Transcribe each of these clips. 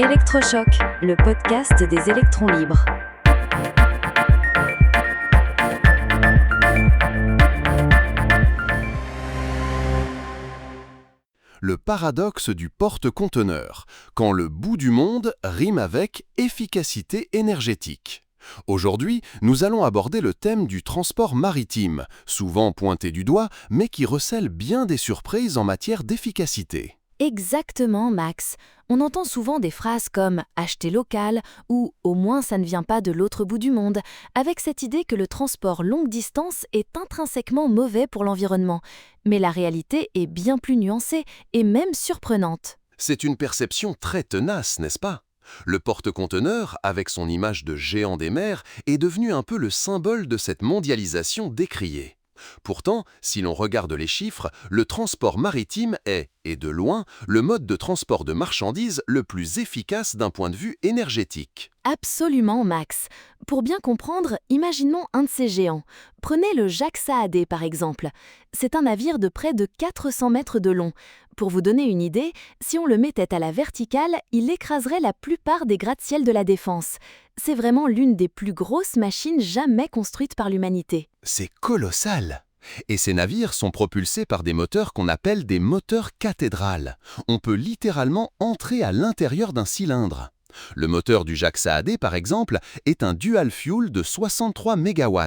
Électrochoc, le podcast des électrons libres. Le paradoxe du porte-conteneur, quand le bout du monde rime avec efficacité énergétique. Aujourd'hui, nous allons aborder le thème du transport maritime, souvent pointé du doigt, mais qui recèle bien des surprises en matière d'efficacité. Exactement, Max. On entend souvent des phrases comme « acheter local » ou « au moins ça ne vient pas de l'autre bout du monde », avec cette idée que le transport longue distance est intrinsèquement mauvais pour l'environnement. Mais la réalité est bien plus nuancée et même surprenante. C'est une perception très tenace, n'est-ce pas ? Le porte-conteneur, avec son image de géant des mers, est devenu un peu le symbole de cette mondialisation décriée. Pourtant, si l'on regarde les chiffres, le transport maritime est, et de loin, le mode de transport de marchandises le plus efficace d'un point de vue énergétique. Absolument, Max. Pour bien comprendre, imaginons un de ces géants. Prenez le Jacques Saadé par exemple. C'est un navire de près de 400 mètres de long. Pour vous donner une idée, si on le mettait à la verticale, il écraserait la plupart des gratte-ciel de la Défense. C'est vraiment l'une des plus grosses machines jamais construites par l'humanité. C'est colossal! Et ces navires sont propulsés par des moteurs qu'on appelle des moteurs cathédrales. On peut littéralement entrer à l'intérieur d'un cylindre. Le moteur du Jacques Saadé, par exemple, est un dual-fuel de 63 MW.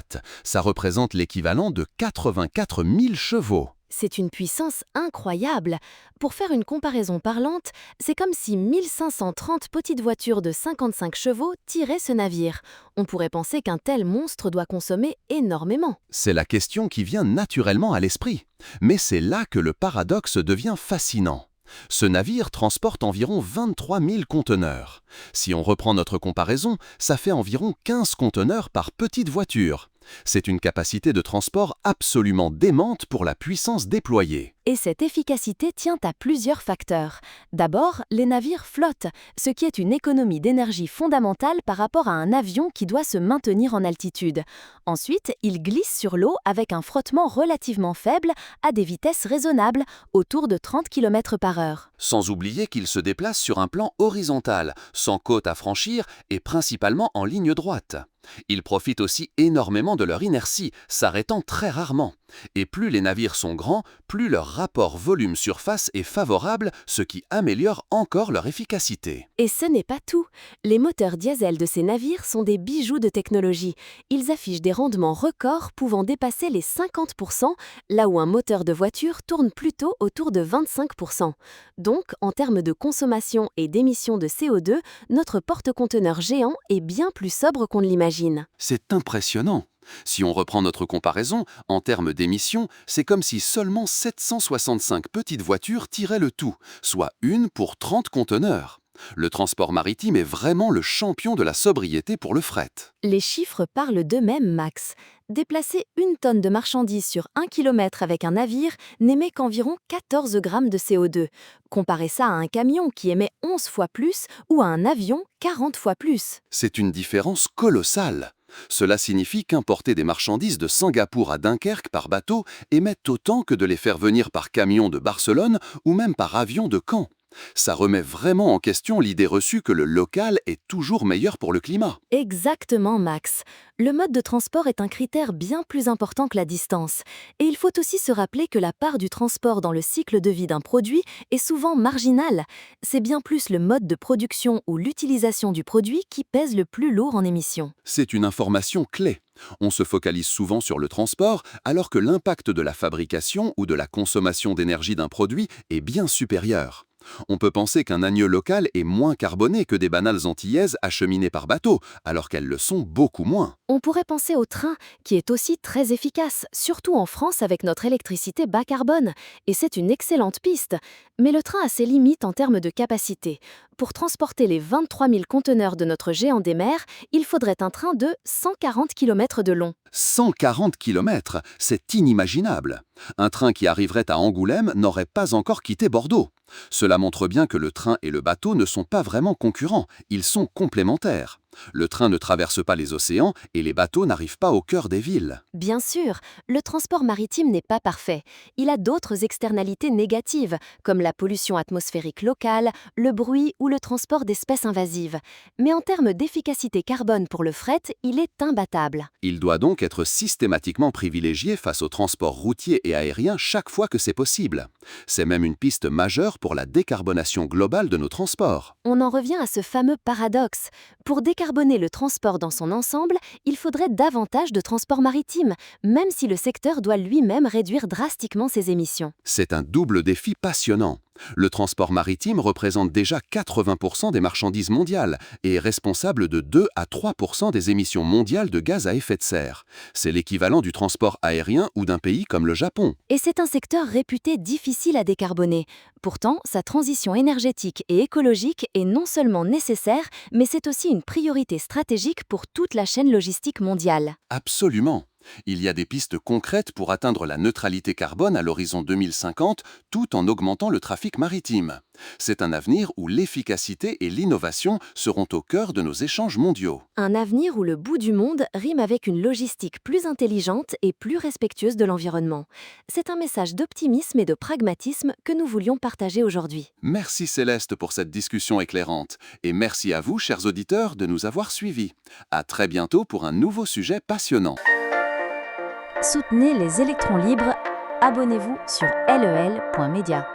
Ça représente l'équivalent de 84 000 chevaux. C'est une puissance incroyable. Pour faire une comparaison parlante, c'est comme si 1530 petites voitures de 55 chevaux tiraient ce navire. On pourrait penser qu'un tel monstre doit consommer énormément. C'est la question qui vient naturellement à l'esprit. Mais c'est là que le paradoxe devient fascinant. Ce navire transporte environ 23 000 conteneurs. Si on reprend notre comparaison, ça fait environ 15 conteneurs par petite voiture. C'est une capacité de transport absolument démente pour la puissance déployée. Et cette efficacité tient à plusieurs facteurs. D'abord, les navires flottent, ce qui est une économie d'énergie fondamentale par rapport à un avion qui doit se maintenir en altitude. Ensuite, ils glissent sur l'eau avec un frottement relativement faible à des vitesses raisonnables, autour de 30 km/h. Sans oublier qu'ils se déplacent sur un plan horizontal, sans côte à franchir et principalement en ligne droite. Ils profitent aussi énormément de leur inertie, s'arrêtant très rarement. Et plus les navires sont grands, plus leur rapport volume-surface est favorable, ce qui améliore encore leur efficacité. Et ce n'est pas tout. Les moteurs diesel de ces navires sont des bijoux de technologie. Ils affichent des rendements records pouvant dépasser les 50%, là où un moteur de voiture tourne plutôt autour de 25%. Donc, en termes de consommation et d'émissions de CO2, notre porte-conteneur géant est bien plus sobre qu'on ne l'imagine. C'est impressionnant. Si on reprend notre comparaison, en termes d'émissions, c'est comme si seulement 765 petites voitures tiraient le tout, soit une pour 30 conteneurs. Le transport maritime est vraiment le champion de la sobriété pour le fret. Les chiffres parlent d'eux-mêmes, Max. Déplacer 1 tonne de marchandises sur 1 km avec un navire n'émet qu'environ 14 grammes de CO2. Comparez ça à un camion qui émet 11 fois plus ou à un avion 40 fois plus. C'est une différence colossale. Cela signifie qu'importer des marchandises de Singapour à Dunkerque par bateau émet autant que de les faire venir par camion de Barcelone ou même par avion de Caen. Ça remet vraiment en question l'idée reçue que le local est toujours meilleur pour le climat. Exactement, Max. Le mode de transport est un critère bien plus important que la distance. Et il faut aussi se rappeler que la part du transport dans le cycle de vie d'un produit est souvent marginale. C'est bien plus le mode de production ou l'utilisation du produit qui pèse le plus lourd en émissions. C'est une information clé. On se focalise souvent sur le transport, alors que l'impact de la fabrication ou de la consommation d'énergie d'un produit est bien supérieur. On peut penser qu'un agneau local est moins carboné que des banales antillaises acheminées par bateau, alors qu'elles le sont beaucoup moins. On pourrait penser au train, qui est aussi très efficace, surtout en France avec notre électricité bas carbone. Et c'est une excellente piste. Mais le train a ses limites en termes de capacité. Pour transporter les 23 000 conteneurs de notre géant des mers, il faudrait un train de 140 km de long. 140 km, c'est inimaginable. Un train qui arriverait à Angoulême n'aurait pas encore quitté Bordeaux. Cela montre bien que le train et le bateau ne sont pas vraiment concurrents, ils sont complémentaires. Le train ne traverse pas les océans et les bateaux n'arrivent pas au cœur des villes. Bien sûr, le transport maritime n'est pas parfait. Il a d'autres externalités négatives, comme la pollution atmosphérique locale, le bruit ou le transport d'espèces invasives. Mais en termes d'efficacité carbone pour le fret, il est imbattable. Il doit donc être systématiquement privilégié face au transport routier et aérien chaque fois que c'est possible. C'est même une piste majeure pour la décarbonation globale de nos transports. On en revient à ce fameux paradoxe. Pour décarboner le transport dans son ensemble, il faudrait davantage de transport maritime, même si le secteur doit lui-même réduire drastiquement ses émissions. C'est un double défi passionnant. Le transport maritime représente déjà 80% des marchandises mondiales et est responsable de 2 à 3% des émissions mondiales de gaz à effet de serre. C'est l'équivalent du transport aérien ou d'un pays comme le Japon. Et c'est un secteur réputé difficile à décarboner. Pourtant, sa transition énergétique et écologique est non seulement nécessaire, mais c'est aussi une priorité stratégique pour toute la chaîne logistique mondiale. Absolument. Il y a des pistes concrètes pour atteindre la neutralité carbone à l'horizon 2050 tout en augmentant le trafic maritime. C'est un avenir où l'efficacité et l'innovation seront au cœur de nos échanges mondiaux. Un avenir où le bout du monde rime avec une logistique plus intelligente et plus respectueuse de l'environnement. C'est un message d'optimisme et de pragmatisme que nous voulions partager aujourd'hui. Merci Céleste pour cette discussion éclairante et merci à vous, chers auditeurs, de nous avoir suivis. À très bientôt pour un nouveau sujet passionnant. Soutenez les électrons libres. Abonnez-vous sur lel.media.